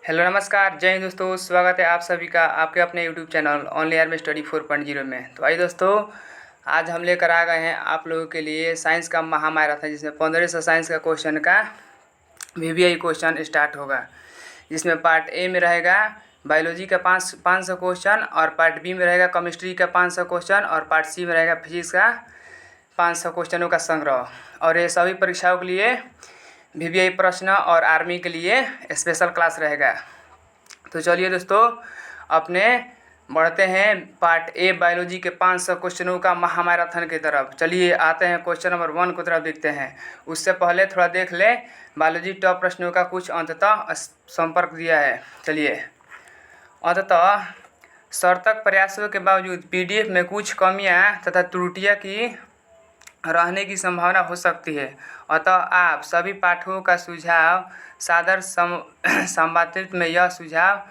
Hello नमस्कार, जय हिंद दोस्तों। स्वागत है आप सभी का आपके अपने YouTube channel only army study 4.0 में। तो आइए दोस्तों, आज हम लेकर आ गए हैं आप लोगों के लिए साइंस का महामैराथन, जिसमें 1500 साइंस का क्वेश्चन का VVI क्वेश्चन स्टार्ट होगा। जिसमें पार्ट ए में रहेगा बायोलॉजी का 500 क्वेश्चन, और पार्ट बी में रहेगा केमिस्ट्री का 500 क्वेश्चन, और पार्ट सी में रहेगा फिजिक्स का 500 क्वेश्चनों का संग्रह। और ये सभी परीक्षाओं के लिए VVI प्रश्न और आर्मी के लिए स्पेशल क्लास रहेगा। तो चलिए दोस्तों, अपने बढ़ते हैं पार्ट ए बायोलॉजी के 500 क्वेश्चनों का महामैराथन की तरफ। चलिए आते हैं क्वेश्चन नंबर 1 की तरफ, देखते हैं। उससे पहले थोड़ा देख ले बायोलॉजी टॉप प्रश्नों का कुछ अंततः संपर्क दिया है। चलिए, अंततः सार्थक प्रयासों के बावजूद PDF में कुछ कमियां तथा त्रुटियां की रहने की संभावना हो सकती है। अतः आप सभी पाठकों का सुझाव सादर संपादित में यह सुझाव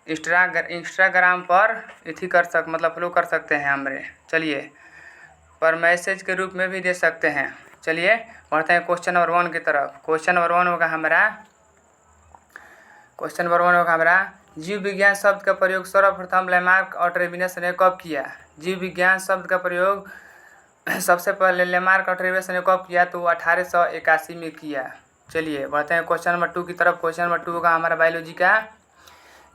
इंस्टाग्राम पर फॉलो कर सकते हैं हमरे। चलिए, पर मैसेज के रूप में भी दे सकते हैं। चलिए बढ़ते हैं क्वेश्चन नंबर 1 की तरफ। क्वेश्चन नंबर 1 होगा हमारा जीव विज्ञान शब्द का प्रयोग सर्वप्रथम लेमार्क और ट्रेविनस ने कब किया? जीव विज्ञान शब्द का प्रयोग सबसे पहले लेमार्क और ट्रेविनस ने कब किया? तो 1881 में किया। चलिए बढ़ते हैं क्वेश्चन नंबर 2 की तरफ। क्वेश्चन नंबर 2 होगा हमारा बायोलॉजी का,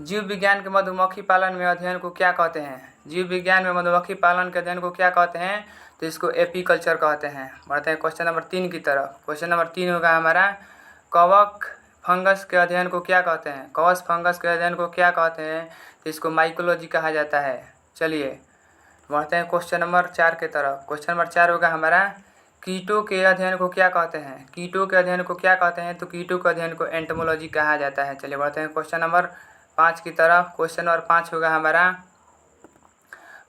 जीव विज्ञान के मधुमक्खी पालन में अध्ययन को क्या कहते हैं? जीव विज्ञान में मधुमक्खी पालन के अध्ययन को क्या कहते हैं? तो इसको एपीकल्चर कहते हैं। बढ़ते हैं क्वेश्चन नंबर 3 की तरफ। क्वेश्चन नंबर 3 होगा हमारा, कवक फंगस के अध्ययन को क्या कहते हैं? कवक फंगस के अध्ययन को क्या कहते हैं? तो इसको माइकोलॉजी कहा जाता है। चलिए बढ़ते हैं क्वेश्चन नंबर 4 की तरफ। क्वेश्चन नंबर 4 होगा हमारा, कीटों के अध्ययन को क्या कहते हैं? कीटों के अध्ययन को क्या कहते हैं? तो कीटों के अध्ययन को एंटोमोलॉजी कहा जाता है। चलिए बढ़ते हैं क्वेश्चन नंबर 5 की तरफ। क्वेश्चन नंबर 5 होगा हमारा,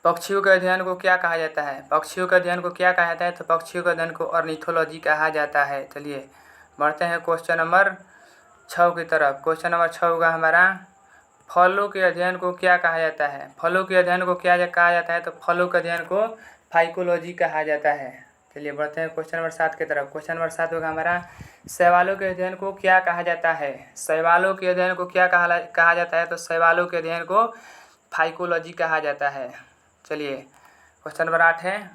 पक्षियों के अध्ययन को क्या कहा जाता है? पक्षियों के अध्ययन को क्या कहा जाता है? तो पक्षियों के अध्ययन को ऑर्निथोलॉजी कहा जाता है। चलिए बढ़ते हैं क्वेश्चन नंबर 6 की तरफ। क्वेश्चन नंबर 6 होगा हमारा, फलों के अध्ययन को क्या कहा जाता है? फलों के अध्ययन को क्या कहा जाता है? तो फलों के अध्ययन को फाइकोलॉजी कहा जाता है। चलिए बढ़ते हैं क्वेश्चन नंबर 7 की तरफ। क्वेश्चन नंबर 7 होगा हमारा, शैवालों के अध्ययन को क्या कहा जाता है? शैवालों के अध्ययन को क्या कहा जाता है? तो शैवालों के अध्ययन को फाइकोलॉजी कहा जाता है। चलिए क्वेश्चन नंबर 8 है,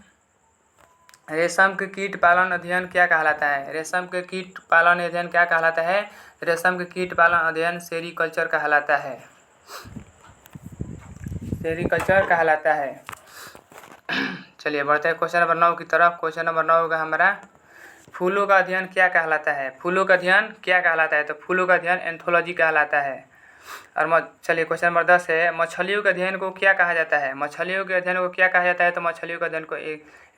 रेशम के कीट पालन अध्ययन क्या कहलाता है? रेशम के कीट पालन अध्ययन क्या कहलाता है? रेशम के कीट पालन अध्ययन सेरीकल्चर कहलाता है। सेरीकल्चर कहलाता है। चलिए बढ़ते हैं क्वेश्चन नंबर 9 की तरफ। क्वेश्चन नंबर 9 होगा हमारा, फूलों का अध्ययन क्या कहलाता है? फूलों का अध्ययन क्या कहलाता है? तो फूलों का अध्ययन एंथोलॉजी कहलाता है। और चलिए क्वेश्चन नंबर 10 है, मछलियों के अध्ययन को क्या कहा जाता है? मछलियों के अध्ययन को क्या कहा जाता है? तो मछलियों के अध्ययन को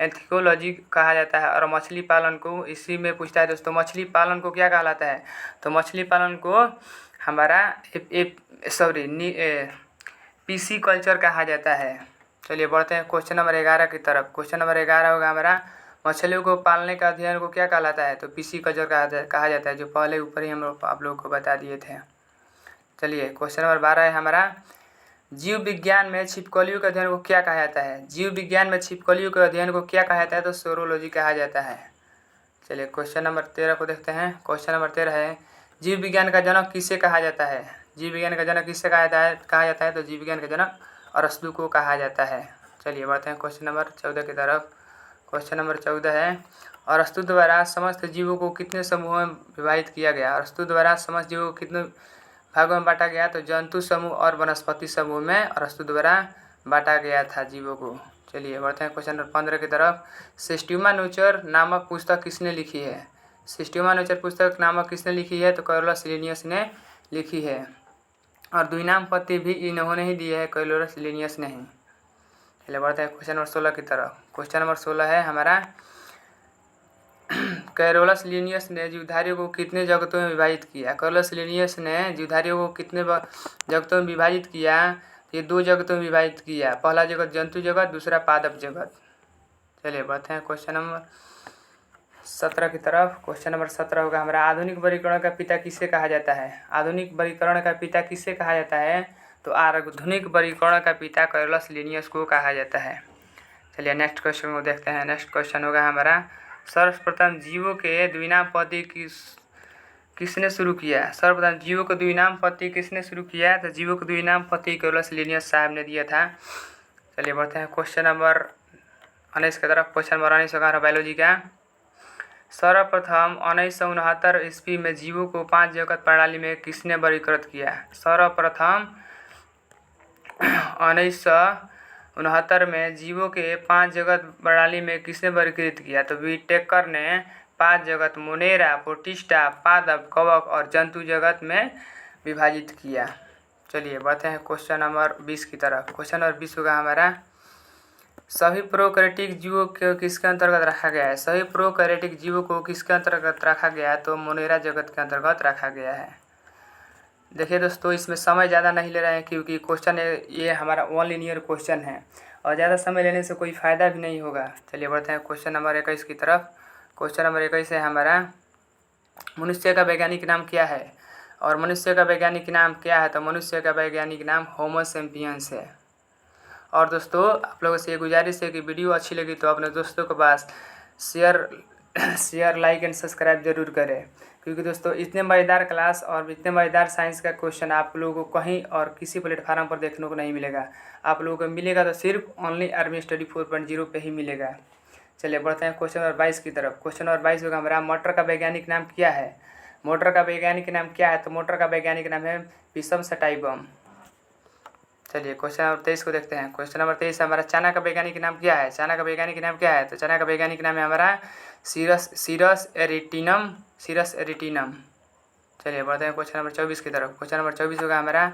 एंथिकोलॉजी कहा जाता है। और मछली पालन को इसी में पूछता है दोस्तों, मछली पालन को क्या कहलाता है? तो मछली पालन को हमारा पीसी कल्चर कहा जाता है। चलिए बढ़ते हैं क्वेश्चन नंबर 11 की तरफ। क्वेश्चन नंबर 11 होगा हमारा, मछलियों को पालने का अध्ययन को क्या कहलाता है? तो पीसी कल्चर कहा जाता है, जो पहले ऊपर ही हम आप लोगों को बता दिए थे। चलिए क्वेश्चन नंबर 12 है हमारा, जीव विज्ञान में छिपकलियों के अध्ययन को क्या कहा जाता है? जीव विज्ञान में छिपकलियों के अध्ययन को क्या कहा जाता है? तो सोरोलॉजी कहा जाता है। चलिए क्वेश्चन नंबर 13 को देखते हैं। क्वेश्चन नंबर 13 है, जीव विज्ञान का जनक किसे कहा जाता है? जीव विज्ञान का जनक किससे कहा जाता है? तो जीव विज्ञान का जनक अरस्तु को कहा जाता है। चलिए बढ़ते हैं क्वेश्चन नंबर 14 की तरफ। क्वेश्चन नंबर 14 है, अरस्तु द्वारा समस्त जीवों को कितने समूहों में विभाजित किया गया? अरस्तु द्वारा समस्त जीवों को कितने भागों में बांटा गया? तो जंतु समूह और वनस्पति समूह में अरस्तु द्वारा बांटा गया था जीवों को। चलिए बढ़ते हैं क्वेश्चन नंबर 15 की तरफ। सिस्टीमा न्यूचर नामक पुस्तक किसने लिखी है? सिस्टीमा न्यूचर पुस्तक नामक किसने लिखी है? तो कैरोलस लिनियस ने लिखी है। और द्विनाम पत्ती भी इन्होंने ही दिए है, कैरोलस लिनियस ने ही। चलिए बढ़ते हैं क्वेश्चन नंबर 16 की तरफ। क्वेश्चन नंबर 16 है हमारा, कैरोलस लिनियस ने जीवधारियों को कितने जगतों में विभाजित किया? कैरोलस लिनियस ने जीवधारियों को कितने जगतों में विभाजित किया? ये 2 जगतों में विभाजित किया। पहला जगत जंतु जगत, दूसरा पादप जगत। चलिए बढ़ते हैं क्वेश्चन नंबर 17 की तरफ। क्वेश्चन नंबर 17 होगा हमारा, आधुनिक वर्गीकरण का पिता किसे कहा जाता है? आधुनिक वर्गीकरण का पिता किसे कहा जाता है? तो आधुनिक वर्गीकरण का पिता कैरोलस लिनियस को कहा जाता है। चलिए नेक्स्ट क्वेश्चन को देखते हैं। नेक्स्ट क्वेश्चन होगा हमारा, सर्वप्रथम जीवों के द्विनाम पत्ती किसने शुरू किया? सर्वप्रथम जीवों को द्विनाम पत्ती किसने शुरू किया? तो जीवों को द्विनाम पत्ती कैरोलस लिनियस साहब ने दिया था। चलिए बढ़ते हैं क्वेश्चन नंबर 19 की तरफ। क्वेश्चन नंबर 19 होगा बायोलॉजी का। सर्वप्रथम 1969 ईस्वी में जीवों को 5 जगत प्रणाली में किसने वर्गीकृत किया? सर्वप्रथम 1969 में जीवों के 5 जगत प्रणाली में किसने वर्गीकृत किया? तो विटेकर ने 5 जगत मोनेरा, प्रोटिस्टा, पादप, कवक और जंतु जगत में विभाजित किया। चलिए बढ़ते हैं क्वेश्चन नंबर 20 की तरफ। क्वेश्चन नंबर 20 होगा हमारा, सभी प्रोकैरियोटिक जीवों को किसके अंतर्गत रखा गया है? सभी प्रोकैरियोटिक जीवों को किसके अंतर्गत रखा गया है? तो मोनेरा जगत के अंतर्गत रखा गया है। देखिए दोस्तों, इसमें समय ज़्यादा नहीं ले रहे हैं क्योंकि क्वेश्चन ये हमारा 1 लीनियर क्वेश्चन है और ज़्यादा समय लेने से कोई फ़ायदा भी नहीं होगा। चलिए बढ़ते हैं क्वेश्चन नंबर 21 की तरफ। क्वेश्चन नंबर 21 है हमारा, मनुष्य का वैज्ञानिक नाम क्या है? और मनुष्य का वैज्ञानिक नाम क्या है? तो मनुष्य का वैज्ञानिक नाम होमो सेपियंस है। और दोस्तों, आप लोगों से ये गुजारिश है कि वीडियो अच्छी लगी तो अपने दोस्तों के पास शेयर लाइक एंड सब्सक्राइब जरूर करें, क्योंकि दोस्तों इतने मज़ेदार क्लास और इतने मज़ेदार साइंस का क्वेश्चन आप लोगों को कहीं और किसी प्लेटफार्म पर देखने को नहीं मिलेगा। आप लोगों को मिलेगा तो सिर्फ ओनली आर्मी स्टडी 4.0 पे ही मिलेगा। चलिए बढ़ते हैं क्वेश्चन नंबर 22 की तरफ। क्वेश्चन नंबर 22 होगा हमारा, मोटर का वैज्ञानिक नाम क्या है? मोटर का वैज्ञानिक नाम क्या है? तो मोटर का वैज्ञानिक नाम है पिसम सटाइबम। चलिए क्वेश्चन नंबर 23 को देखते हैं। क्वेश्चन नंबर 23 हमारा, चना का वैज्ञानिक नाम क्या है? चना का वैज्ञानिक नाम क्या है? तो चना का वैज्ञानिक नाम है हमारा सीरस एरिटिनम। चलिए बढ़ते हैं क्वेश्चन नंबर 24 की तरफ। क्वेश्चन नंबर 24 होगा हमारा,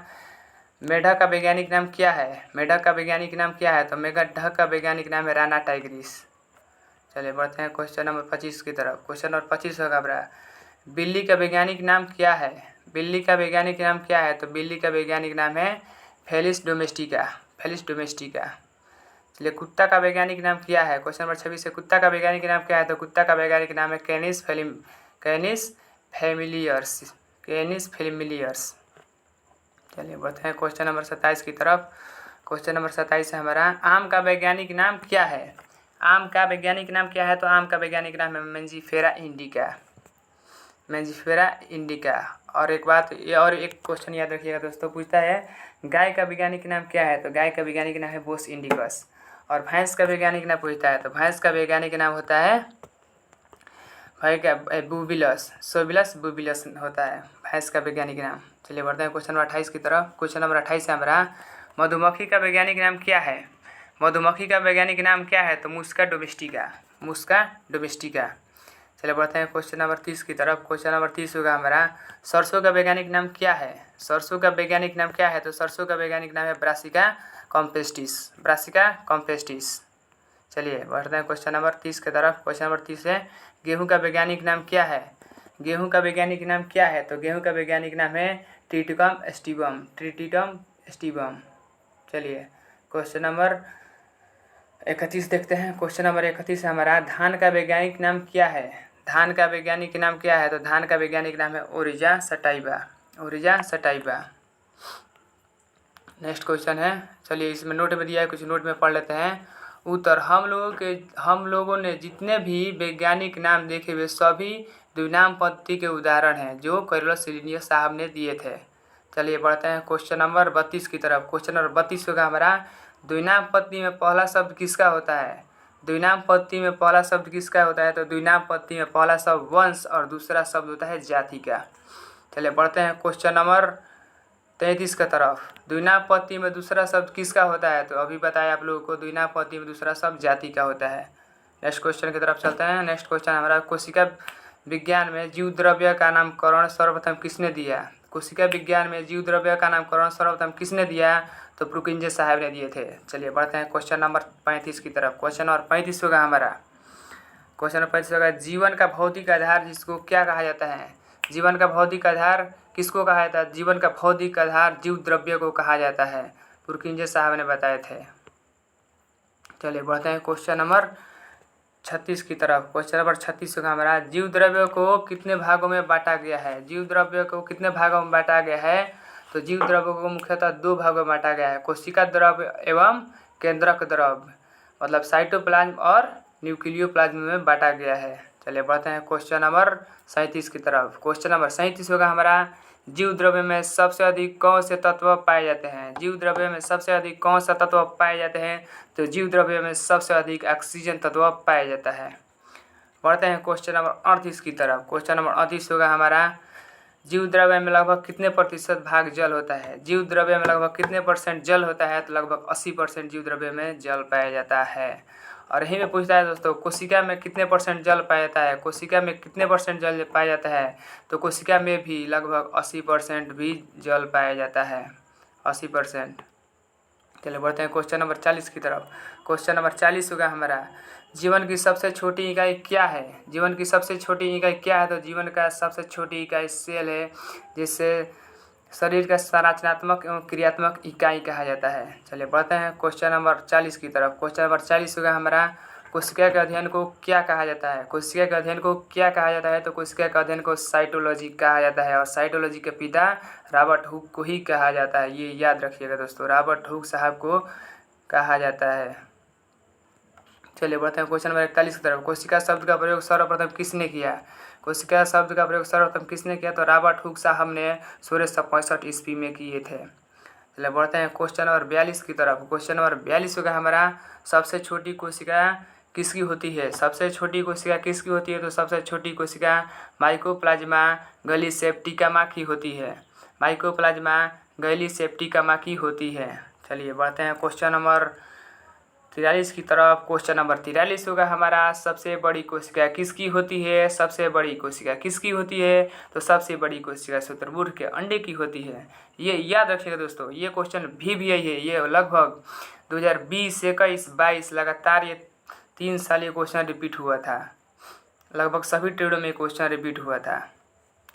मेढक का वैज्ञानिक नाम क्या है? मेढक का वैज्ञानिक नाम क्या है? तो मेढक का वैज्ञानिक नाम है राना टाइग्रिस। चलिए बढ़ते हैं क्वेश्चन नंबर 25 की तरफ। क्वेश्चन नंबर 25 होगा हमारा, बिल्ली का वैज्ञानिक नाम क्या है? बिल्ली का वैज्ञानिक नाम क्या है? तो बिल्ली का वैज्ञानिक नाम है फेलिस डोमेस्टिका। चलिए कुत्ता का वैज्ञानिक नाम क्या है? क्वेश्चन नंबर 26 से कुत्ता का वैज्ञानिक नाम क्या है? तो कुत्ता का वैज्ञानिक नाम है कैनिस फेमिलियर्स। चलिए बढ़ते हैं क्वेश्चन नंबर 27 की तरफ। क्वेश्चन नंबर 27 है हमारा, आम का वैज्ञानिक नाम क्या है? आम का वैज्ञानिक नाम क्या है? तो आम का वैज्ञानिक नाम है मेंजिफेरा इंडिका। और एक बात, ये और एक क्वेश्चन याद रखिएगा दोस्तों, पूछता है गाय का वैज्ञानिक नाम क्या है? तो गाय का वैज्ञानिक नाम है बोस इंडिकस। और भैंस का वैज्ञानिक नाम पूछता है तो भैंस का वैज्ञानिक नाम होता है सोबिलस बुबिलस होता है भैंस का वैज्ञानिक नाम। चलिए बढ़ते हैं क्वेश्चन नंबर 28 की तरफ। क्वेश्चन नंबर 28 है हमारा, मधुमक्खी का वैज्ञानिक नाम क्या है? मधुमक्खी का वैज्ञानिक नाम क्या है? तो मुस्का डोमेस्टिका। चलिए बढ़ते हैं क्वेश्चन नंबर 30 की तरफ। क्वेश्चन नंबर 30 होगा हमारा, सरसों का वैज्ञानिक नाम क्या है? सरसों का वैज्ञानिक नाम क्या है? तो सरसों का वैज्ञानिक नाम है ब्रासिका कॉम्पेस्टिस। चलिए बढ़ते हैं क्वेश्चन नंबर 30 की तरफ। क्वेश्चन नंबर 30 है, गेहूं का वैज्ञानिक नाम क्या है? गेहूं का वैज्ञानिक नाम क्या है? तो गेहूं का वैज्ञानिक नाम है ट्रिटिकम एस्टिबम। चलिए क्वेश्चन नंबर 31 देखते हैं। क्वेश्चन नंबर 31 है हमारा, धान का वैज्ञानिक नाम क्या है? धान का वैज्ञानिक नाम क्या है? तो धान का वैज्ञानिक नाम है ओरिजा सटाइबा। नेक्स्ट क्वेश्चन है, चलिए इसमें नोट में दिया है, कुछ नोट में पढ़ लेते हैं। उत्तर, हम लोगों ने जितने भी वैज्ञानिक नाम देखे वे सभी द्विनाम पत्ती के उदाहरण हैं जो कैरोलस लिनियस साहब ने दिए थे। चलिए बढ़ते हैं क्वेश्चन नंबर 32 की तरफ। क्वेश्चन नंबर 32 होगा हमारा, द्विनाम पत्ती में पहला शब्द किसका होता है? द्विनाम पत्ती में पहला शब्द किसका होता है? तो द्विनाम पत्ती में पहला शब्द वंश और दूसरा शब्द होता है जाति का। चलिए बढ़ते हैं क्वेश्चन नंबर 33 की तरफ। द्विनाम पत्ती में दूसरा शब्द किसका होता है? तो अभी बताया आप लोगों को, द्विनाम पत्ती में दूसरा शब्द जाति का होता है। नेक्स्ट क्वेश्चन की तरफ चलते हैं। नेक्स्ट क्वेश्चन हमारा, कोशिका विज्ञान में जीव द्रव्य का नामकरण सर्वप्रथम किसने दिया? कोशिका विज्ञान में जीव द्रव्य का नामकरण सर्वप्रथम किसने दिया? तो प्रुकिंजे साहब ने दिए थे। चलिए बढ़ते हैं क्वेश्चन नंबर 35 की तरफ। क्वेश्चन नंबर 35 होगा हमारा, क्वेश्चन नंबर 35 होगा, जीवन का भौतिक आधार जिसको क्या कहा जाता है? जीवन का भौतिक आधार किसको कहा जाता है? जीवन का भौतिक आधार जीव द्रव्य को कहा जाता है, प्रुकिंजे साहब ने बताए थे। चलिए बढ़ते हैं क्वेश्चन नंबर 36 की तरफ। क्वेश्चन नंबर 36 होगा हमारा, जीव द्रव्य को कितने भागों में बांटा गया है? जीव द्रव्य को कितने भागों में बांटा गया है? तो जीव द्रव्य को मुख्यतः 2 भागों में बांटा गया है, कोशिका द्रव्य एवं केंद्रक द्रव्य, मतलब साइटोप्लाज्म और न्यूक्लियोप्लाज्म में बांटा गया है। चलिए बढ़ते हैं क्वेश्चन नंबर 37 की तरफ। क्वेश्चन नंबर 37 होगा हमारा, जीव द्रव्य में सबसे अधिक कौन से तत्व पाए जाते हैं? जीव द्रव्य में सबसे अधिक कौन सा तत्व पाए जाते हैं? तो जीव द्रव्य में सबसे अधिक ऑक्सीजन तत्व पाया जाता है। बढ़ते हैं क्वेश्चन नंबर 38 की तरफ। क्वेश्चन नंबर 38 होगा हमारा, जीव द्रव्य में लगभग कितने प्रतिशत भाग जल होता है? जीव द्रव्य में लगभग कितने % जल होता है? तो लगभग 80% जीव द्रव्य में जल पाया जाता है। और यही में पूछता है दोस्तों, कोशिका में कितने % जल पाया जाता है? कोशिका में कितने % जल पाया जाता है? तो कोशिका में भी लगभग 80% भी जल पाया जाता है, 80%। चलिए बढ़ते हैं क्वेश्चन नंबर 40 की तरफ। क्वेश्चन नंबर 40 होगा हमारा, जीवन की सबसे छोटी इकाई क्या है? जीवन की सबसे छोटी इकाई क्या है? तो जीवन का सबसे छोटी इकाई सेल है, जिससे शरीर का संरचनात्मक एवं क्रियात्मक इकाई कहा जाता है। चलिए बढ़ते हैं क्वेश्चन नंबर 40 की तरफ। क्वेश्चन नंबर 40 होगा हमारा, कोशिका के अध्ययन को क्या कहा जाता है? कोशिका के अध्ययन को क्या कहा जाता है? तो कोशिका के अध्ययन को साइटोलॉजी कहा जाता है, और साइटोलॉजी के पिता रॉबर्ट हुक को ही कहा जाता है। ये याद रखिएगा दोस्तों, रॉबर्ट हुक साहब को कहा जाता है। चलिए बढ़ते हैं क्वेश्चन नंबर 41 की तरफ। कोशिका शब्द का प्रयोग सर्वप्रथम किसने किया? कोशिका शब्द का प्रयोग सर्वप्रथम किसने किया? तो रॉबर्ट हुक साहब ने 1665 ईस्वी में किए थे। चलिए बढ़ते हैं क्वेश्चन नंबर 42 की तरफ। क्वेश्चन नंबर 42 होगा हमारा, सबसे छोटी कोशिका किसकी होती है? सबसे छोटी कोशिका किसकी होती है? तो सबसे छोटी कोशिका माइकोप्लाज्मा गैलीसेप्टिकमा की होती है, माइकोप्लाज्मा गैलीसेप्टिकमा की होती है। चलिए बढ़ते हैं क्वेश्चन नंबर 43 की तरफ। क्वेश्चन नंबर 43 होगा हमारा, सबसे बड़ी कोशिका किसकी होती है? सबसे बड़ी कोशिका किसकी होती है? तो सबसे बड़ी कोशिका शुतुरमुर्ग के अंडे की होती है। ये याद रखिएगा दोस्तों, ये क्वेश्चन भी यही है। ये लगभग 2020, 21, 22 लगातार ये 3 साल ये क्वेश्चन रिपीट हुआ था। लगभग सभी ट्रेडों में क्वेश्चन रिपीट हुआ था।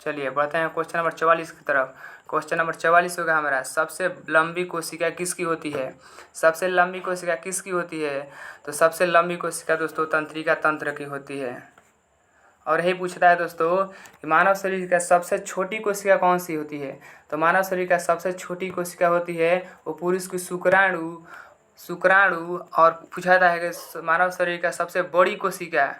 चलिए बढ़ते हैं क्वेश्चन नंबर 44 की तरफ। क्वेश्चन नंबर 44 होगा हमारा, सबसे लंबी कोशिका किसकी होती है? सबसे लंबी कोशिका किसकी होती है? तो सबसे लंबी कोशिका दोस्तों तंत्रिका तंत्र की होती है। और यही पूछता है दोस्तों कि मानव शरीर का सबसे छोटी कोशिका कौन सी होती है? तो मानव शरीर का सबसे छोटी कोशिका होती है वो पुरुष की शुक्राणु। और पूछा जाता है कि मानव शरीर का सबसे बड़ी कोशिका,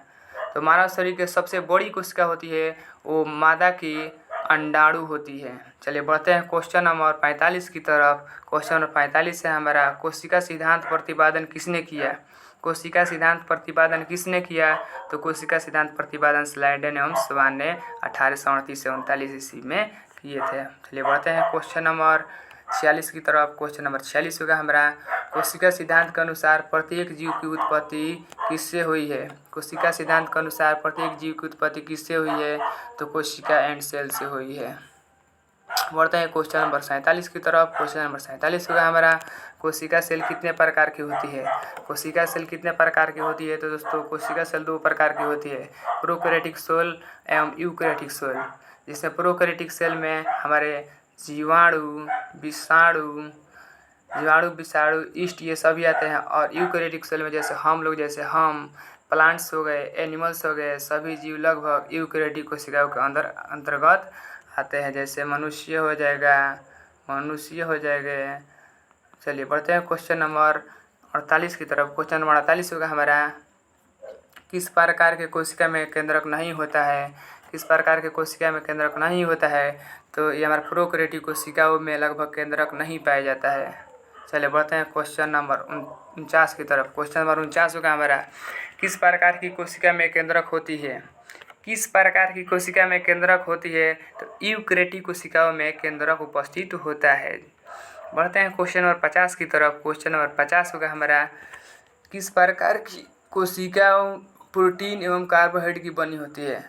तो मानव शरीर की सबसे बड़ी कोशिका होती है वो मादा की अंडाणु होती है। चलिए बढ़ते हैं क्वेश्चन नंबर 45 की तरफ। क्वेश्चन नंबर 45 है हमारा, कोशिका सिद्धांत प्रतिपादन किसने किया? कोशिका सिद्धांत प्रतिपादन किसने किया? तो कोशिका सिद्धांत प्रतिपादन स्लाइडेन एवं स्वान ने 1838 से 39 ईस्वी में किए थे। चलिए बढ़ते हैं क्वेश्चन नंबर 46 की तरफ। क्वेश्चन नंबर 46 होगा हमारा, कोशिका सिद्धांत के अनुसार प्रत्येक जीव की उत्पत्ति किससे हुई है? कोशिका सिद्धांत के अनुसार प्रत्येक जीव की उत्पत्ति किससे हुई है? तो कोशिका एंड सेल से हुई है। बढ़ते हैं क्वेश्चन नंबर 47 की तरफ। क्वेश्चन नंबर 47 होगा हमारा, कोशिका सेल कितने प्रकार की होती है? कोशिका सेल कितने प्रकार की होती है? तो दोस्तों कोशिका सेल 2 प्रकार की होती है, प्रोकैरियोटिक सेल एवं यूकैरियोटिक सेल। जिसमें प्रोकैरियोटिक सेल में हमारे जीवाणु, विषाणु, ईस्ट ये सभी आते हैं। और यूकैरियोटिक सेल में जैसे हम लोग, जैसे हम, प्लांट्स हो गए, एनिमल्स हो गए, सभी जीव लगभग यूकैरियोटिक कोशिकाओं के अंतर्गत आते हैं। जैसे मनुष्य हो जाएगा। चलिए बढ़ते हैं क्वेश्चन नंबर 48 की तरफ। क्वेश्चन नंबर 48 होगा हमारा, किस प्रकार के कोशिका में केंद्रक नहीं होता है? किस प्रकार के कोशिका में केंद्रक नहीं होता है? तो ये हमारे प्रोकैरियोटिक कोशिकाओं में लगभग केंद्रक नहीं पाया जाता है। चलिए बढ़ते हैं क्वेश्चन नंबर 49 की तरफ। क्वेश्चन नंबर 49 होगा हमारा, किस प्रकार की कोशिका में केंद्रक होती है? किस प्रकार की कोशिका में केंद्रक होती है? तो यूकैरियोटिक कोशिकाओं में केंद्रक उपस्थित होता है। बढ़ते हैं क्वेश्चन नंबर 50 की तरफ। क्वेश्चन नंबर 50 होगा हमारा, किस प्रकार की कोशिका प्रोटीन एवं कार्बोहाइड्रेट की बनी होती है?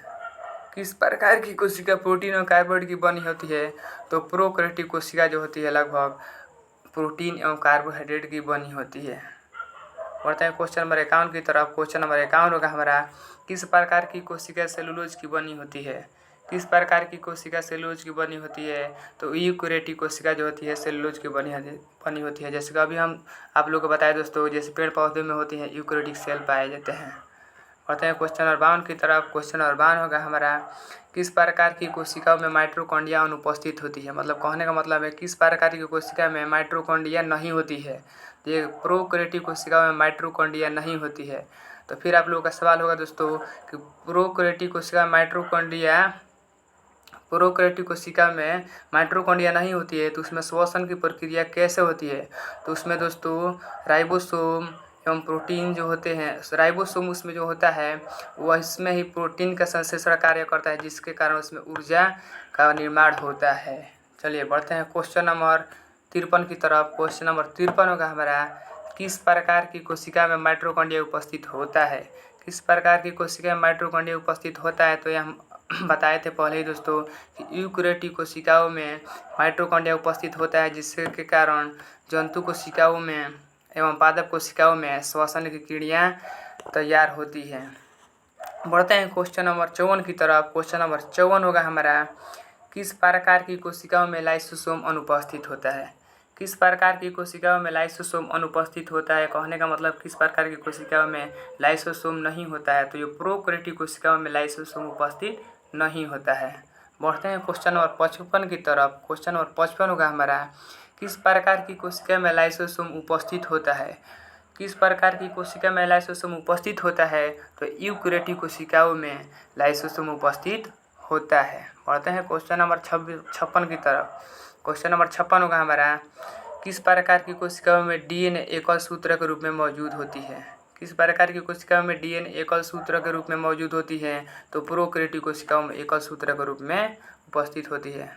किस प्रकार की कोशिका प्रोटीन और कार्बोहाइड्रेट की बनी होती है? तो प्रोकैरियोटिक कोशिका जो होती है लगभग प्रोटीन एवं कार्बोहाइड्रेट की बनी होती है। बढ़ते हैं क्वेश्चन नंबर 51 की तरफ। क्वेश्चन नंबर 51 होगा हमारा, किस प्रकार की कोशिका सेलुलोज की बनी होती है? किस प्रकार की कोशिका सेलुलोज की बनी होती है? तो यूकैरियोटिक कोशिका जो होती है सेलुलोज की बनी होती है। जैसे कि अभी हम आप लोग को बताए दोस्तों, जैसे पेड़ पौधे में होती हैं यूकैरियोटिक सेल पाए जाते हैं। बढ़ते हैं क्वेश्चन नंबर 52 की तरफ। क्वेश्चन नंबर 52 होगा हमारा, किस प्रकार की कोशिकाओं में माइटोकॉन्ड्रिया अनुपस्थित होती है? मतलब कहने का मतलब है किस प्रकार की कोशिका में माइटोकॉन्ड्रिया नहीं होती है? ये प्रोकैरियोटिक कोशिकाओं में माइटोकॉन्ड्रिया नहीं होती है। तो फिर आप लोगों का सवाल होगा दोस्तों कि प्रोकैरियोटिक कोशिका में माइटोकॉन्ड्रिया नहीं होती है तो उसमें श्वसन की प्रक्रिया कैसे होती है। तो उसमें दोस्तों राइबोसोम एवं प्रोटीन जो होते हैं, राइबोसोम उसमें जो होता है वह इसमें ही प्रोटीन का संश्लेषण कार्य करता है, जिसके कारण उसमें ऊर्जा का निर्माण होता है। चलिए बढ़ते हैं क्वेश्चन नंबर 53 की तरफ। क्वेश्चन नंबर 53 होगा हमारा, किस प्रकार की कोशिका में माइटोकॉन्ड्रिया उपस्थित होता है। किस प्रकार की कोशिका में माइटोकॉन्ड्रिया उपस्थित होता है, तो ये हम बताए थे पहले ही दोस्तों कि यूकेरियोटिक कोशिकाओं में माइटोकॉन्ड्रिया उपस्थित होता है, जिसके कारण जंतु कोशिकाओं में एवं पादप कोशिकाओं में श्वसन की क्रियाएं तैयार होती हैं। बढ़ते हैं क्वेश्चन नंबर 54 की तरफ। क्वेश्चन नंबर 54 होगा हमारा, किस प्रकार की कोशिकाओं में लाइसोसोम अनुपस्थित होता है। किस प्रकार की कोशिकाओं में लाइसोसोम अनुपस्थित होता है, कहने का मतलब किस प्रकार की कोशिकाओं में लाइसोसोम नहीं होता है, तो ये प्रोकैरियोटिक कोशिकाओं में लाइसोसोम उपस्थित नहीं होता है। बढ़ते हैं क्वेश्चन नंबर 55 की तरफ। क्वेश्चन नंबर 55 होगा हमारा, किस प्रकार की कोशिका में लाइसोसोम उपस्थित होता है। किस प्रकार की कोशिका में लाइसोसोम उपस्थित होता है, तो यूकेरियोटिक कोशिकाओं में लाइसोसोम उपस्थित होता है। बढ़ते हैं क्वेश्चन नंबर 56 की तरफ। क्वेश्चन नंबर 56 होगा हमारा, किस प्रकार की कोशिकाओं में डीएनए एकल सूत्र के रूप में मौजूद होती है। किस प्रकार की कोशिकाओं में डीएनए एकल सूत्र के रूप में मौजूद होती है, तो प्रोकैरियोटिक कोशिकाओं में एकल सूत्र के रूप में उपस्थित होती है।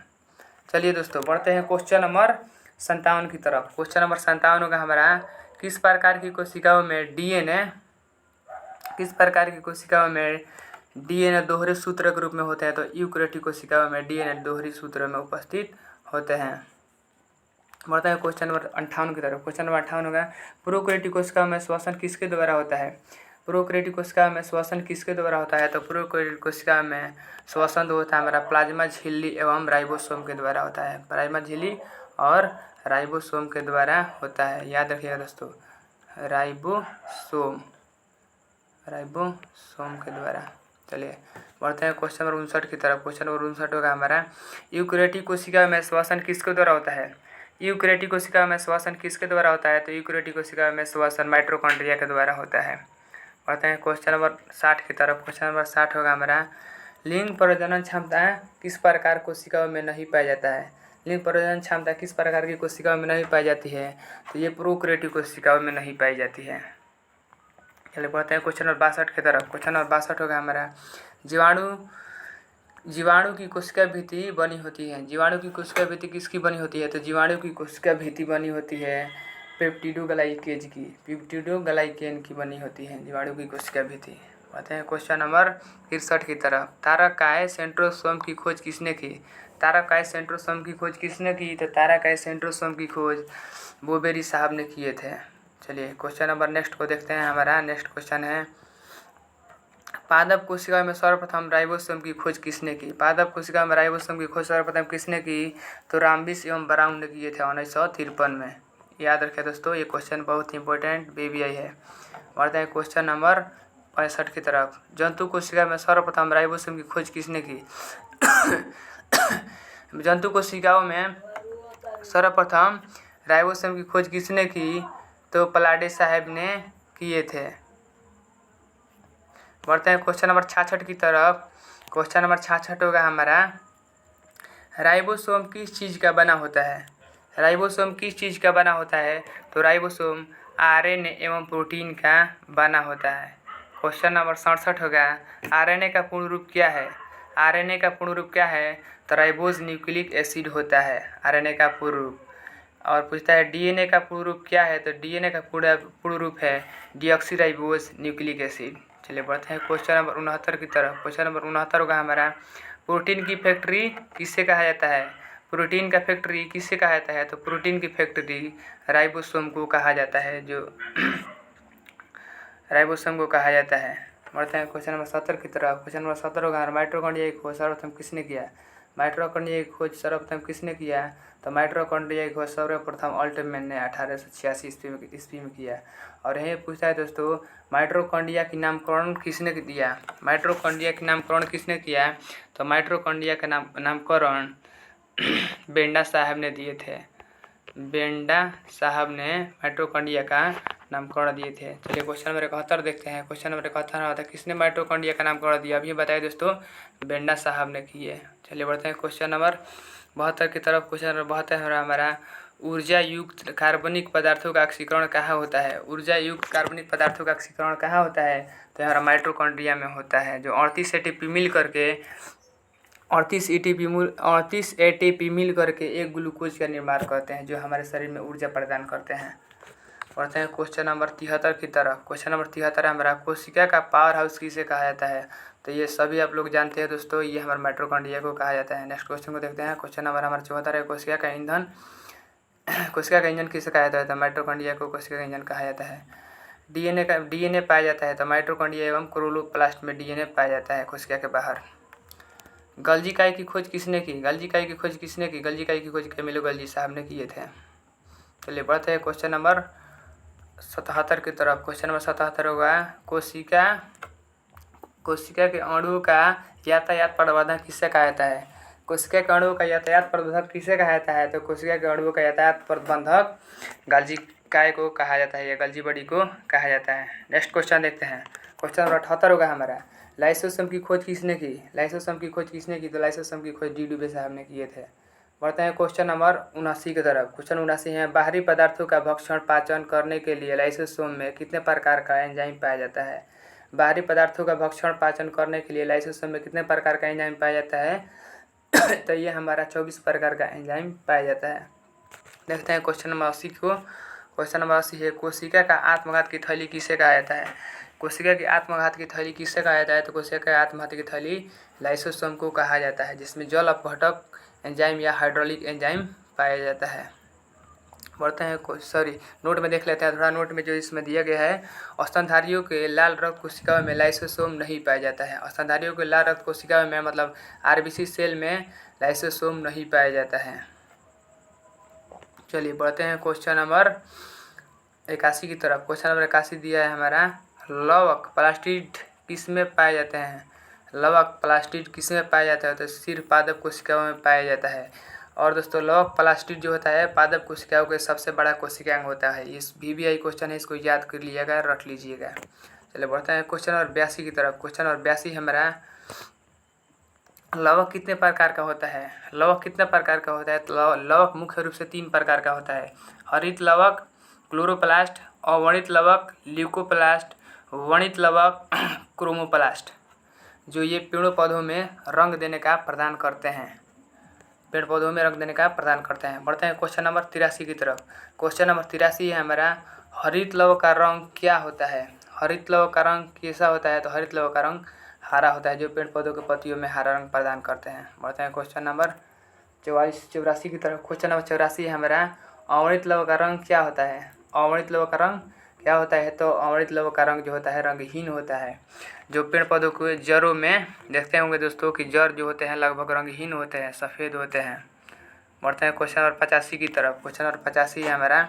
चलिए दोस्तों बढ़ते हैं क्वेश्चन नंबर 57 की तरफ। क्वेश्चन नंबर 57 होगा हमारा, किस प्रकार की कोशिकाओं में डीएनए दोहरे सूत्र के रूप में होते हैं, तो यूकेरियोटिक कोशिकाओं में डीएनए दोहरी सूत्र में उपस्थित होते हैं। बढ़ते हैं क्वेश्चन नंबर 58 की तरफ। क्वेश्चन नंबर 58 होगा, प्रोकैरियोटिक कोशिकाओं में श्वसन किसके द्वारा होता है। प्रोकैरियोटिक कोशिका में श्वसन किसके द्वारा होता है, तो प्रोकैरियोटिक कोशिका में श्वसन जो होता है हमारा प्लाज्मा झिल्ली एवं राइबोसोम के द्वारा होता है। प्लाज्मा झिल्ली और राइबोसोम के द्वारा होता है, याद रखिएगा दोस्तों, राइबोसोम के द्वारा। चलिए बढ़ते हैं क्वेश्चन नंबर 59 की तरफ। क्वेश्चन नंबर 59 होगा हमारा, यूकेरियोटिक कोशिका में श्वसन किसके द्वारा होता है। यूकेरियोटिक कोशिका में श्वसन किसके द्वारा होता है, तो यूकेरियोटिक कोशिका में श्वसन माइटोकॉन्ड्रिया के द्वारा होता है। बढ़ते हैं क्वेश्चन नंबर 60 की तरफ। क्वेश्चन नंबर 60 होगा हमारा, लिंग प्रजनन क्षमता किस प्रकार कोशिकाओं में नहीं पाया जाता है। लिंग प्रजनन क्षमता किस प्रकार की कोशिकाओं में नहीं पाई जाती है, तो ये प्रोकैरियोटिक कोशिकाओं में नहीं पाई जाती है। चलिए बढ़ते हैं क्वेश्चन नंबर 62 की तरफ। क्वेश्चन नंबर 62 होगा हमारा, जीवाणु की कोशिका भित्ति बनी होती है। जीवाणु की कोशिका भित्ति किसकी बनी होती है, तो जीवाणु की कोशिका भित्ति बनी होती है पेप्टिडोग्लाइकेन की बनी होती है जीवाणु की कोशिका भित्ति। कहते हैं क्वेश्चन नंबर 63 की तरफ, तारकाय सेंट्रोसोम की खोज किसने की। तारकाय सेंट्रोसोम की खोज किसने की, तो तारकाय सेंट्रोसोम की खोज बोबेरी साहब ने किए थे। चलिए क्वेश्चन नंबर नेक्स्ट को देखते हैं। हमारा नेक्स्ट क्वेश्चन है, पादप कोशिका में सर्वप्रथम राइबोसोम की खोज किसने की। पादप कोशिका में राइबोसोम की खोज सर्वप्रथम किसने की, तो रामबिस एवं ब्राउन ने किए थे 1953 में। याद रखें दोस्तों, ये क्वेश्चन बहुत ही इंपॉर्टेंट BBI है। बढ़ते हैं क्वेश्चन नंबर 65 की तरफ। जंतु कोशिका में सर्वप्रथम राइबोसोम की खोज किसने की। जंतु कोशिकाओं में सर्वप्रथम राइबोसोम की खोज किसने की, तो पलाडे साहब ने किए थे। बढ़ते हैं क्वेश्चन नंबर 66 की तरफ। क्वेश्चन नंबर 66 होगा हमारा, राइबोसोम किस चीज़ का बना होता है। राइबोसोम किस चीज़ का बना होता है, तो राइबोसोम RNA एवं प्रोटीन का बना होता है। क्वेश्चन नंबर 67 होगा, RNA का पूर्ण रूप क्या है। RNA का पूर्ण रूप क्या है, तो राइबोज न्यूक्लिक एसिड होता है RNA का पूर्ण रूप। और पूछता है DNA का पूर्ण रूप क्या है, तो DNA का पूर्ण रूप है डीऑक्सीराइबोज न्यूक्लिक एसिड। चलिए बढ़ते हैं क्वेश्चन नंबर 69 की तरफ। क्वेश्चन नंबर 69 होगा हमारा, प्रोटीन की फैक्ट्री किससे कहा जाता है। प्रोटीन का फैक्ट्री किससे कहा जाता है, तो प्रोटीन की फैक्ट्री राइबोसोम को कहा जाता है, जो राइबोसोम को कहा जाता है। बढ़ते हैं क्वेश्चन नंबर 70 की तरफ। क्वेश्चन नंबर 70 होगा, माइटोकॉन्ड्रिया की खोज सर्वप्रथम किसने किया। माइटोकॉन्ड्रिया की खोज सर्वप्रथम किसने किया, तो माइटोकॉन्ड्रिया की खोज सर्वप्रथम अल्टमैन ने 1886 ईस्वी में किया। और यही पूछता है दोस्तों, माइटोकॉन्ड्रिया की नामकरण किसने दिया। माइटोकॉन्ड्रिया के नामकरण किसने किया, तो माइटोकॉन्ड्रिया का नामकरण बेंडा साहब ने दिए थे। बेंडा साहब ने माइटोकॉन्ड्रिया का नामकरण दिए थे। चलिए क्वेश्चन नंबर 71 देखते हैं। क्वेश्चन नंबर 71 होता है किसने माइटोकॉन्ड्रिया का नामकरण दिया? अभी बताए दोस्तों, बेंडा साहब ने किए। चलिए बढ़ते हैं क्वेश्चन नंबर 72 की तरफ। क्वेश्चन नंबर 72 हमारा ऊर्जा युक्त कार्बनिक पदार्थों का ऑक्सीकरण कहाँ होता है? ऊर्जा युक्त कार्बनिक पदार्थों का ऑक्सीकरण कहाँ होता है? तो हमारा माइटोकॉन्ड्रिया में होता है, जो 38 एटीपी मिल करके 38 एटीपी मिल करके एक ग्लूकोज का निर्माण करते हैं, जो हमारे शरीर में ऊर्जा प्रदान करते हैं। बढ़ते हैं क्वेश्चन नंबर 73 की तरफ। क्वेश्चन नंबर 73 हमारा कोशिका का पावर हाउस किसे कहा जाता है? तो ये सभी आप लोग जानते हैं दोस्तों, ये हमारे माइटोकॉन्ड्रिया को कहा जाता है। नेक्स्ट क्वेश्चन को देखते हैं। क्वेश्चन नंबर हमारा 74 है कोशिका का ईंधन किसे कहा जाता है? तो माइटोकॉन्ड्रिया को कोशिका का ईंधन कहा जाता है। डीएनए पाया जाता है, तो माइटोकॉन्ड्रिया एवं क्लोरोप्लास्ट में डीएनए पाया जाता है कोशिका के बाहर। गल्जी इकाई की खोज किसने की? गल्जी इकाई की खोज कैमिलो गल्जी साहब ने किए थे। चलिए बढ़ते हैं क्वेश्चन नंबर 77 की तरफ। क्वेश्चन नंबर 77 होगा कोशिका के अणुओं का यातायात प्रबंधन किससे कहा जाता है? कोशिका के अणुओं का यातायात प्रबंधक किसे कहा जाता है? तो कोशिका के अणुओं का यातायात प्रबंधक गल्जी इकाई को कहा जाता है, या गल्जी बॉडी को कहा जाता है। नेक्स्ट क्वेश्चन देखते हैं। क्वेश्चन नंबर 78 होगा हमारा लाइसोसोम की खोज किसने की? तो लाइसोसोम की खोज डी डुबे साहब ने किए थे। बढ़ते हैं क्वेश्चन नंबर 79 की तरफ। क्वेश्चन 79 है बाहरी पदार्थों का भक्षण पाचन करने के लिए लाइसोसोम में कितने प्रकार का एंजाइम पाया जाता है? बाहरी पदार्थों का भक्षण पाचन करने के लिए लाइसोसोम में कितने प्रकार का एंजाइम पाया जाता है? तो ये हमारा 24 प्रकार का एंजाइम पाया जाता है। देखते हैं क्वेश्चन नंबर 80 को। क्वेश्चन नंबर 80 है कोशिका का आत्मघात की थैली किसे कहा जाता है? कोशिका की आत्मघात की थैली किससे कहा जाता है? तो कोशिका की आत्मघात की थैली लाइसोसोम को कहा जाता है, जिसमें जल अपघटक एंजाइम या हाइड्रोलिक एंजाइम पाया जाता है। बढ़ते हैं नोट में देख लेते हैं थोड़ा। नोट में जो इसमें दिया गया है, स्तनधारियों के लाल रक्त कोशिकाओं में लाइसोसोम नहीं पाया जाता है। स्तनधारियों के लाल रक्त कोशिकाओं में मतलब आरबीसी सेल में लाइसोसोम नहीं पाया जाता है। चलिए बढ़ते हैं क्वेश्चन नंबर 81 की तरफ। क्वेश्चन नंबर 81 दिया है हमारा लवक प्लास्टिड किस में पाए जाते हैं? लवक प्लास्टिड किस में पाया जाता है? तो सिर्फ पादप कोशिकाओं में पाया जाता है। और दोस्तों लवक प्लास्टिड जो होता है पादप कोशिकाओं के सबसे बड़ा कोशिकांग होता है। इस VBI क्वेश्चन है, इसको याद कर लीजिएगा, रख लीजिएगा। चलिए बढ़ते हैं क्वेश्चन नंबर 82 की तरफ। क्वेश्चन नंबर 82 हमारा लवक कितने प्रकार का होता है? लवक कितने प्रकार का होता है? तो लवक मुख्य रूप से 3 प्रकार का होता है। हरित लवक, क्लोरोप्लास्ट, अवर्णित लवक ल्यूकोप्लास्ट, वर्णित लवक क्रोमोप्लास्ट, जो ये पेड़ों पौधों में रंग देने का प्रदान करते हैं। बढ़ते हैं क्वेश्चन नंबर 83 की तरफ। क्वेश्चन नंबर 83 है हमारा हरित लवक का रंग क्या होता है? हरित लवक का रंग कैसा होता है? तो हरित लवक का रंग हरा होता है, जो पेड़ पौधों के पत्तियों में हरा रंग प्रदान करते हैं। बढ़ते हैं क्वेश्चन नंबर 84 की तरफ। क्वेश्चन नंबर 84 है हमारा अवर्णित लवक का रंग क्या होता है? अवर्णित लवक का रंग क्या होता है? तो अवर्णित लवक का रंग जो होता है रंगहीन होता है। जो पेड़ पौधों के जड़ों में देखते होंगे दोस्तों कि जड़ जो होते हैं लगभग रंगहीन होते हैं, सफ़ेद होते हैं। बढ़ते हैं क्वेश्चन नंबर 85 की तरफ। क्वेश्चन नंबर 85 है हमारा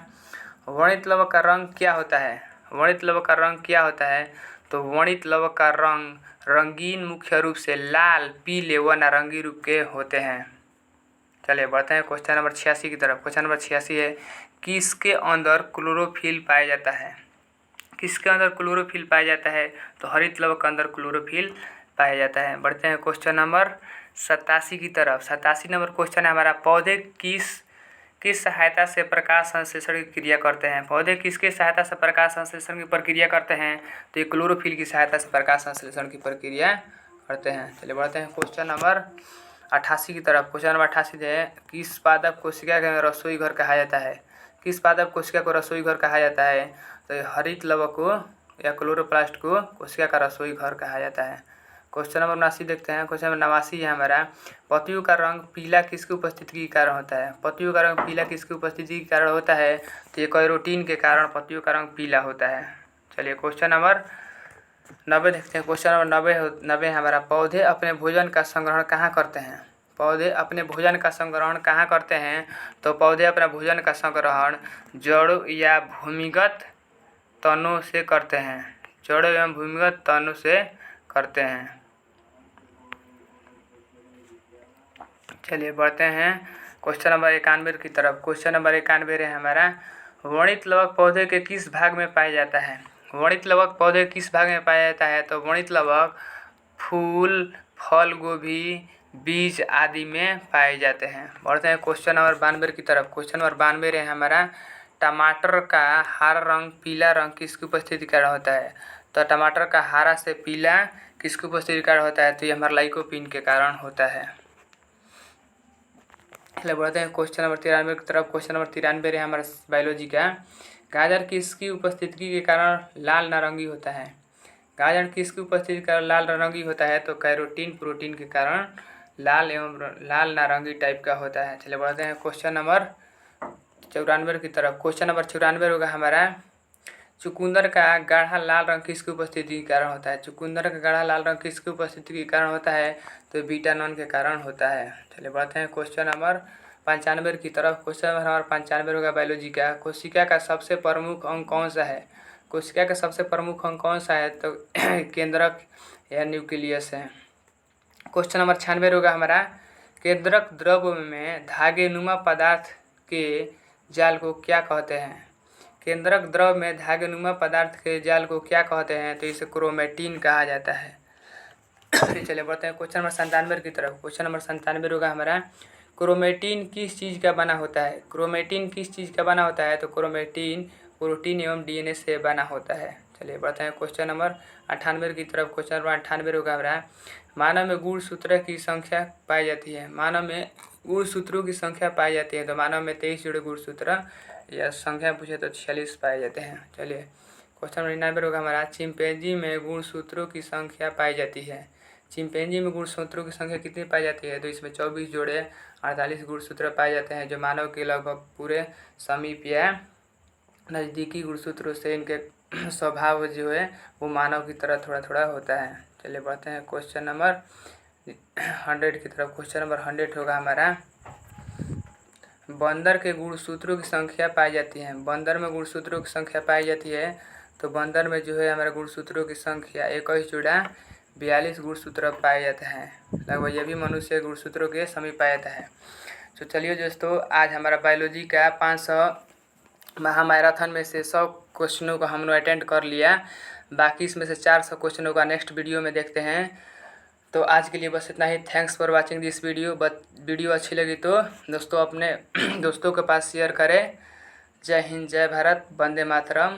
वर्णित लवक का रंग क्या होता है? वर्णित लवक का रंग क्या होता है? तो वर्णित लवक का रंग रंगीन मुख्य रूप से लाल, पीले व नारंगी रूप के होते हैं। चलिए बढ़ते हैं क्वेश्चन नंबर 86 की तरफ। क्वेश्चन नंबर 86 है किसके अंदर क्लोरोफिल पाया जाता है? किसके अंदर क्लोरोफिल पाया जाता है? तो हरित लवक के अंदर क्लोरोफिल पाया जाता है। बढ़ते हैं क्वेश्चन नंबर 87 की तरफ। 87 नंबर क्वेश्चन है हमारा पौधे किस सहायता से प्रकाश संश्लेषण की क्रिया करते हैं? पौधे किसके सहायता से प्रकाश संश्लेषण की प्रक्रिया करते हैं? तो ये क्लोरोफिल की सहायता से प्रकाश संश्लेषण की प्रक्रिया करते हैं। चलिए बढ़ते हैं क्वेश्चन नंबर 88 की तरफ। क्वेश्चन नंबर 88 है किस पादप कोशिका का रसोई घर कहा जाता है? किस पादप कोशिका को रसोई घर कहा जाता है? तो हरित लवक को या क्लोरोप्लास्ट को कोशिका का रसोई घर कहा जाता है। क्वेश्चन नंबर 79 देखते हैं। क्वेश्चन नंबर 89 है हमारा पत्तियों का रंग पीला किसकी उपस्थिति के कारण होता है? पत्तियों का रंग पीला किसकी उपस्थिति के कारण होता है? तो ये कैरोटीन के कारण पत्तियों का रंग पीला होता है। चलिए क्वेश्चन नंबर 90 देखते हैं। क्वेश्चन नंबर 90 हमारा पौधे अपने भोजन का संग्रहण कहाँ करते हैं? पौधे अपने भोजन का संग्रहण कहाँ करते हैं? तो पौधे अपना भोजन का संग्रहण जड़ या भूमिगत तनों से करते हैं। जड़ एवं भूमिगत तनों से करते हैं। चलिए बढ़ते हैं क्वेश्चन नंबर 91 की तरफ। क्वेश्चन नंबर 91 है हमारा वर्णित लवक पौधे के किस भाग में पाया जाता है? वर्णित लवक पौधे किस भाग में पाया जाता है? तो वर्णित लवक फूल, फल, गोभी, बीज आदि में पाए जाते हैं। बढ़ते हैं क्वेश्चन नंबर 92 की तरफ। क्वेश्चन नंबर 92 है हमारा, टमाटर का हरा रंग पीला रंग किसकी उपस्थिति के कारण होता है? तो टमाटर का हरा से पीला किसकी उपस्थिति के कारण होता है? तो ये हमारा लाइकोपीन के कारण होता है। चलिए बढ़ते हैं क्वेश्चन नंबर 93 की तरफ। क्वेश्चन नंबर 93 है हमारा बायोलॉजी का, गाजर किसकी उपस्थिति के कारण लाल नारंगी होता है? गाजर किसकी उपस्थिति के कारण लाल नारंगी होता है? तो कैरोटीन प्रोटीन के कारण लाल एवं लाल नारंगी टाइप का होता है। चलिए बढ़ते हैं क्वेश्चन नंबर 94 की तरफ। क्वेश्चन नंबर 94 होगा हमारा, चुकंदर का गाढ़ा लाल रंग किसकी उपस्थिति के कारण होता है? चुकंदर का गाढ़ा लाल रंग किसकी उपस्थिति के कारण होता है? तो बीटानॉन के कारण होता है। चलिए बढ़ते हैं क्वेश्चन नंबर 95 की तरफ। क्वेश्चन नंबर हमारा 95 होगा बायोलॉजी का, कोशिका का सबसे प्रमुख अंग कौन सा है? कोशिका का सबसे प्रमुख अंग कौन सा है? तो केंद्रक या न्यूक्लियस है। क्वेश्चन नंबर 96 होगा हमारा, केंद्रक द्रव में धागे नुमा पदार्थ के जाल को क्या कहते हैं? केंद्रक द्रव में धागे नुमा पदार्थ के जाल को क्या कहते हैं? तो इसे क्रोमेटिन कहा जाता है। चलिए बढ़ते हैं क्वेश्चन नंबर 97 की तरफ। क्वेश्चन नंबर 97 होगा हमारा, क्रोमेटिन किस चीज़ का बना होता है? क्रोमेटिन किस चीज़ का बना होता है? तो क्रोमेटिन प्रोटीन एवं डीएनए से बना होता है। चलिए बढ़ते हैं क्वेश्चन नंबर 98 की तरफ। क्वेश्चन नंबर 98 होगा हमारा, मानव में गुणसूत्र की संख्या पाई जाती है। मानव में गुणसूत्रों की संख्या पाई जाती है। तो मानव में 23 जोड़े गुणसूत्र या संख्या पूछे तो 46 पाए जाते हैं। चलिए क्वेश्चन नंबर 99 होगा हमारा, चिंपैंजी में गुणसूत्रों की संख्या पाई जाती है। चिंपैंजी में गुणसूत्रों की संख्या कितनी पाई जाती है? तो इसमें 24 जोड़े 48 गुणसूत्र पाए जाते हैं, जो मानव के लगभग पूरे समीप या नज़दीकी गुणसूत्रों से इनके स्वभाव जो है वो मानव की तरह थोड़ा थोड़ा होता है। चलिए बढ़ते हैं क्वेश्चन नंबर 100 की तरफ। क्वेश्चन नंबर 100 होगा हमारा, बंदर के गुणसूत्रों की संख्या पाई जाती है। बंदर में गुणसूत्रों की संख्या पाई जाती है। तो बंदर में जो है हमारे गुणसूत्रों की संख्या 21 जोड़ा 42 गुणसूत्र पाए जाते हैं। लगभग ये भी मनुष्य गुणसूत्रों के समीप पाया जाता है। तो चलिए दोस्तों, आज हमारा बायोलॉजी का 500 महामैराथन में से 100 क्वेश्चनों को हमने अटेंड कर लिया। बाकी इसमें से 400 क्वेश्चनों का नेक्स्ट वीडियो में देखते हैं। तो आज के लिए बस इतना ही। Thanks for watching this video. Video अच्छी लगी तो दोस्तों अपने दोस्तों के पास शेयर करें। जय हिंद, जय भारत, वंदे मातरम।